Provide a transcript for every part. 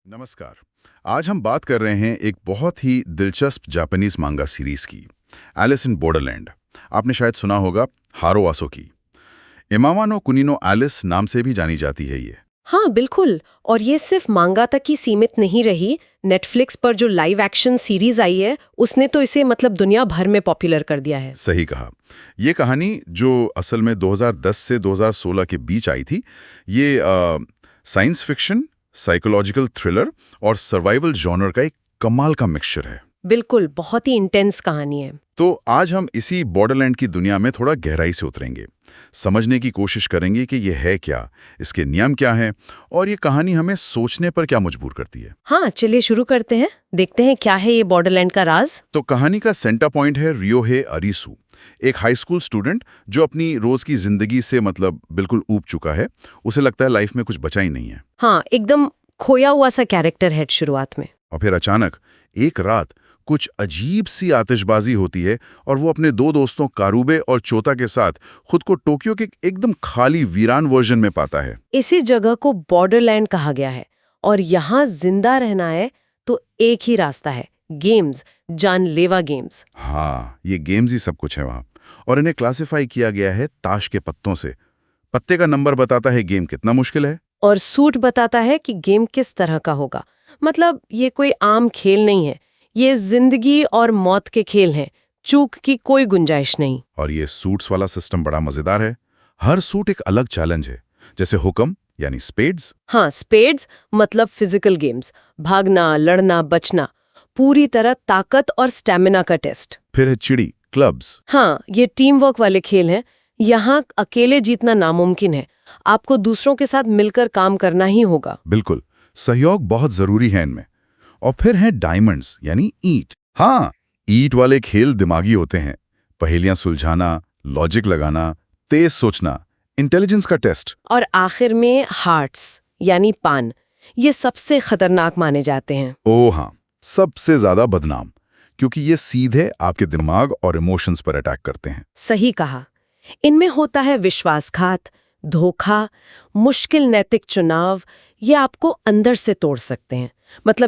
नमस्कार। आज हम बात कर रहे हैं एक बहुत ही दिलचस्प जापानीज मांगा सीरीज की, एलिस इन बॉर्डरलैंड। आपने शायद सुना होगा हारो आसोकी। इमामा नो कुनी नो एलिस नाम से भी जानी जाती है ये। हाँ बिल्कुल। और ये सिर्फ मांगा तक ही सीमित नहीं रही। नेटफ्लिक्स पर जो लाइव एक्शन सीरीज आई है उसने तो इसे दुनिया भर में पॉपुलर कर दिया है। सही कहा। ये कहानी जो असल में 2010 से 2016 के बीच आई थी, ये साइंस फिक्शन, साइकोलॉजिकल थ्रिलर और सर्वाइवल जॉनर का एक कमाल का मिक्सचर है। बिल्कुल, बहुत ही इंटेंस कहानी है। तो आज हम इसी बॉर्डरलैंड की दुनिया में थोड़ा गहराई से उतरेंगे, समझने की कोशिश करेंगे कि ये है क्या, इसके नियम क्या हैं और ये कहानी हमें सोचने पर क्या मजबूर करती है। हाँ चलिए शुरू करते हैं, देखते हैं क्या है ये बॉर्डरलैंड का राज। तो कहानी का सेंटर पॉइंट है रियोहे अरिसु, एक हाई स्कूल स्टूडेंट जो अपनी रोज की जिंदगी से बिल्कुल ऊब चुका है। उसे लगता है लाइफ में कुछ बचा ही नहीं है। हाँ, एकदम खोया हुआ सा कैरेक्टर है शुरुआत में। और फिर अचानक एक रात कुछ अजीब सी आतिशबाजी होती है और वो अपने दो दोस्तों कारुबे और चोता के साथ खुद को टोक्यो के एकदम खाली वीरान वर्जन में पाता है। इसी जगह को बॉर्डरलैंड कहा गया है और यहाँ जिंदा रहना है तो एक ही रास्ता है, गेम्स, जानलेवा गेम्स। हाँ, ये गेम्स ही सब कुछ है वहाँ। और इन्हें क्लासिफाई किया गया है ताश के पत्तों से। पत्ते का नंबर बताता है गेम कितना मुश्किल है, और सूट बताता है कि गेम किस तरह का होगा। ये कोई आम खेल नहीं है, ये जिंदगी और मौत के खेल हैं। चूक की कोई गुंजाइश नहीं। और ये सूट्स वाला सिस्टम बड़ा मजेदार है। हर सूट एक अलग चैलेंज है, जैसे हुक्म यानी स्पेड्स। हाँ, स्पेड्स फिजिकल गेम्स, भागना, लड़ना, बचना, पूरी तरह ताकत और स्टैमिना का टेस्ट। फिर है चिड़ी, क्लब्स। हाँ, ये टीम वर्क वाले खेल हैं। यहाँ अकेले जीतना नामुमकिन है, आपको दूसरों के साथ मिलकर काम करना ही होगा। बिल्कुल, सहयोग बहुत जरूरी है इनमें। और फिर हैं डायमंड्स यानी ईंट। हाँ, ईंट वाले खेल दिमागी होते हैं। पहेलियां सुलझाना, लॉजिक लगाना, तेज सोचना, इंटेलिजेंस का टेस्ट। और आखिर में हार्ट्स यानी पान, ये सबसे खतरनाक माने जाते हैं। ओ हाँ, सबसे ज्यादा बदनाम, क्योंकि ये सीधे आपके दिमाग और इमोशंस पर अटैक करते हैं। सही कहा। इनमें होता है विश्वासघात, धोखा, मुश्किल नैतिक चुनाव। ये आपको अंदर से तोड़ सकते हैं।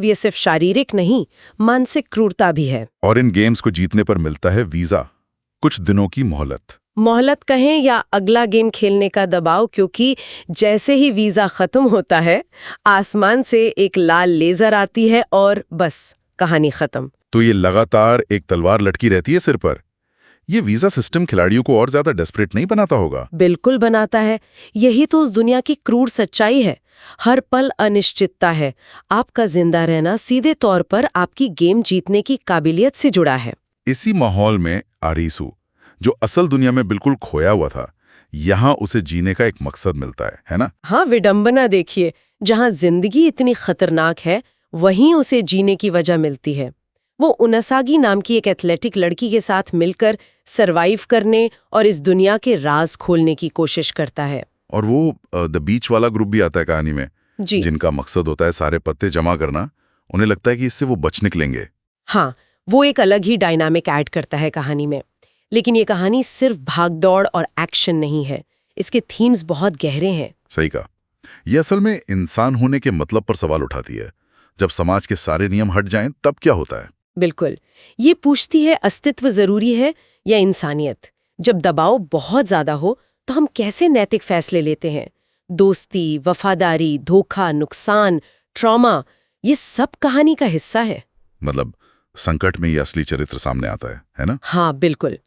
ये सिर्फ शारीरिक नहीं, मानसिक क्रूरता भी है। और इन गेम्स को जीतने पर मिलता है वीजा, कुछ दिनों की मोहलत कहें या अगला गेम खेलने का दबाव, क्योंकि जैसे ही वीजा खत्म होता है आसमान से एक लाल लेजर आती है और बस कहानी खत्म। तो ये लगातार एक तलवार लटकी रहती है सिर पर। ये वीजा सिस्टम खिलाड़ियों को और ज्यादा डेस्परेट नहीं बनाता होगा? बिल्कुल बनाता है। यही तो उस दुनिया की क्रूर सच्चाई है। हर पल अनिश्चितता है। आपका जिंदा रहना सीधे तौर पर आपकी गेम जीतने की काबिलियत से जुड़ा है। इसी माहौल में आरिसु, जो असल दुनिया में बिल्कुल खोया हुआ था, यहाँ उसे जीने का एक मकसद मिलता है ना? हाँ, विडंबना देखिए, जहाँ जिंदगी इतनी खतरनाक है वहीं उसे जीने की वजह मिलती है। वो उनासागी नाम की एक एथलेटिक लड़की के साथ मिलकर सरवाइव करने और इस दुनिया के राज खोलने की कोशिश करता है। और वो द बीच वाला ग्रुप भी आता है कहानी में, जी, जिनका मकसद होता है सारे पत्ते जमा करना। उन्हें लगता है कि इससे वो बच निकलेंगे। हाँ, वो एक अलग ही डायनामिक ऐड करता है कहानी में। लेकिन ये कहानी सिर्फ भागदौड़ और एक्शन नहीं है, इसके थीम्स बहुत गहरे हैं। सही कहा। ये असल में इंसान होने के मतलब पर सवाल उठाती है। जब समाज के सारे नियम हट जाएं तब क्या होता है? बिल्कुल, ये पूछती है अस्तित्व जरूरी है या इंसानियत। जब दबाव बहुत ज्यादा हो तो हम कैसे नैतिक फैसले लेते हैं? दोस्ती, वफादारी, धोखा, नुकसान, ट्रॉमा, ये सब कहानी का हिस्सा है। संकट में ये असली चरित्र सामने आता है ना? हाँ बिल्कुल।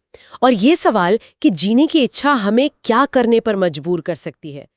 और ये सवाल कि जीने की इच्छा हमें क्या करने पर मजबूर कर सकती है,